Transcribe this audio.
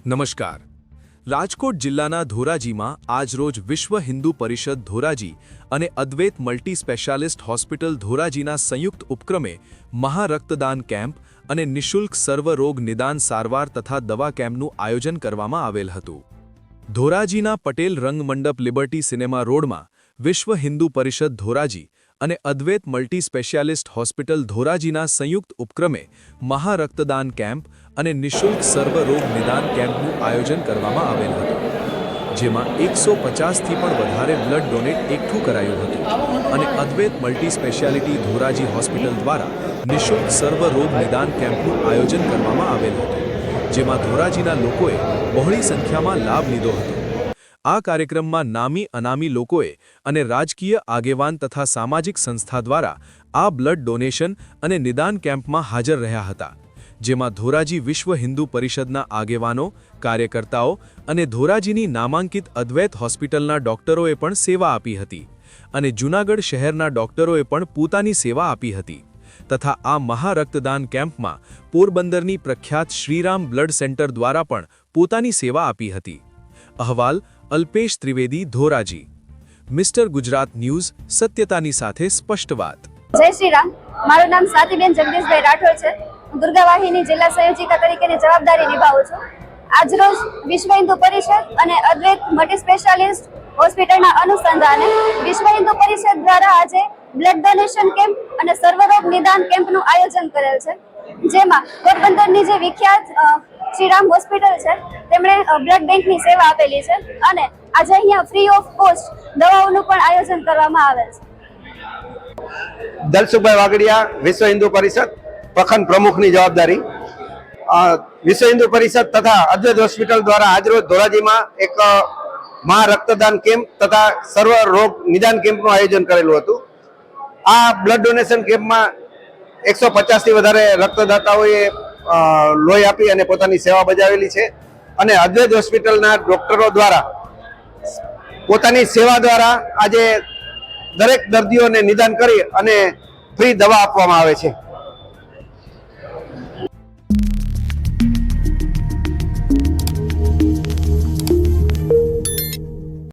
નમસ્કાર। રાજકોટ જિલ્લાના ધોરાજીમાં આજરોજ વિશ્વ હિન્દુ પરિષદ ધોરાજી અને અદ્વૈત મલ્ટી સ્પેશિયાલિસ્ટ હોસ્પિટલ ધોરાજીના સંયુક્ત ઉપક્રમે મહારક્તદાન કેમ્પ અને નિઃશુલ્ક સર્વરોગ નિદાન સારવાર તથા દવા કેમ્પનું આયોજન કરવામાં આવેલ હતું। ધોરાજીના પટેલ રંગમંડપ લિબર્ટી સિનેમા રોડમાં વિશ્વ હિન્દુ પરિષદ ધોરાજી અને અદ્વૈત મલ્ટી સ્પેશિયાલિસ્ટ હોસ્પિટલ ધોરાજીના સંયુક્ત ઉપક્રમે મહારક્તદાન કેમ્પ અને નિઃશુલ્ક સર્વરોગ નિદાન કેમ્પનું આયોજન કરવામાં આવેલ હતું, જેમાં 150થી પણ વધારે બ્લડ ડોનેટ એકઠું કરાયું હતું અને અદ્વૈત મલ્ટી સ્પેશિયાલિટી ધોરાજી હોસ્પિટલ દ્વારા નિઃશુલ્ક સર્વરોગ નિદાન કેમ્પનું આયોજન કરવામાં આવેલ હતું, જેમાં ધોરાજીના લોકોએ બહોળી સંખ્યામાં લાભ લીધો હતો। આ કાર્યક્રમમાં નામી અનામી લોકોએ અને રાજકીય આગેવાન તથા સામાજિક સંસ્થા દ્વારા આ બ્લડ ડોનેશન અને નિદાન કેમ્પમાં હાજર રહ્યા હતા, જેમાં ધોરાજી વિશ્વ હિન્દુ પરિષદના આગેવાનો, કાર્યકર્તાઓ અને ધોરાજીની નામાંકિત અદ્વૈત હોસ્પિટલના ડોક્ટરોએ પણ સેવા આપી હતી અને જૂનાગઢ શહેરના ડોક્ટરોએ પણ પોતાની સેવા આપી હતી તથા આ મહારક્તદાન કેમ્પમાં પોરબંદરની પ્રખ્યાત શ્રીરામ બ્લડ સેન્ટર દ્વારા પણ પોતાની સેવા આપી હતી। અહેવાલ અલ્પેશ ત્રિવેદી, ધોરાજી। મિસ્ટર ગુજરાત ન્યૂઝ, સત્યતાની સાથે સ્પષ્ટ વાત। જય શ્રી રામ। મારું નામ સ્વાતિબેન જગદીશભાઈ રાઠોડ છે। હું દુર્ગા વાહિની જિલ્લા સંયોજિકા તરીકેની જવાબદારી નિભાવું છું। આજરોજ વિશ્વ હિન્દુ પરિષદ અને અદ્વૈત મલ્ટી સ્પેશિયાલિસ્ટ હોસ્પિટલના અનુસંધાને વિશ્વ હિન્દુ પરિષદ દ્વારા આજે બ્લડ ડોનેશન કેમ્પ અને સર્વરોગ નિદાન કેમ્પનું આયોજન કરેલ છે, જેમાં પોરબંદરની જે વિખ્યાત શ્રીરામ હોસ્પિટલ છે તેમણે બ્લડ બેંકની સેવા આપેલી છે અને આજે અહીંયા ફ્રી ઓફ કોસ્ટ દવાઓનું પણ આયોજન કરવામાં આવેલ છે। દલસુખભાઈ વાગડિયા, વિશ્વ હિન્દુ પરિષદ પ્રખંડ પ્રમુખની જવાબદારી। વિશ્વ હિન્દુ પરિષદ તથા અદ્વૈત હોસ્પિટલ દ્વારા આજરોજ ધોરાજીમાં એક મહારક્તદાન કેમ્પ તથા સર્વ રોગ નિદાન કેમ્પનું આયોજન કરેલું હતું। આ બ્લડ ડોનેશન કેમ્પમાં 150થી વધારે રક્તદાતાઓએ લોહી આપી અને પોતાની સેવા બજાવેલી છે અને અદ્વૈત હોસ્પિટલના ડોક્ટરો દ્વારા પોતાની સેવા દ્વારા આજે દરેક દર્દીઓને નિદાન કરી અને ફ્રી દવા આપવામાં આવે છે।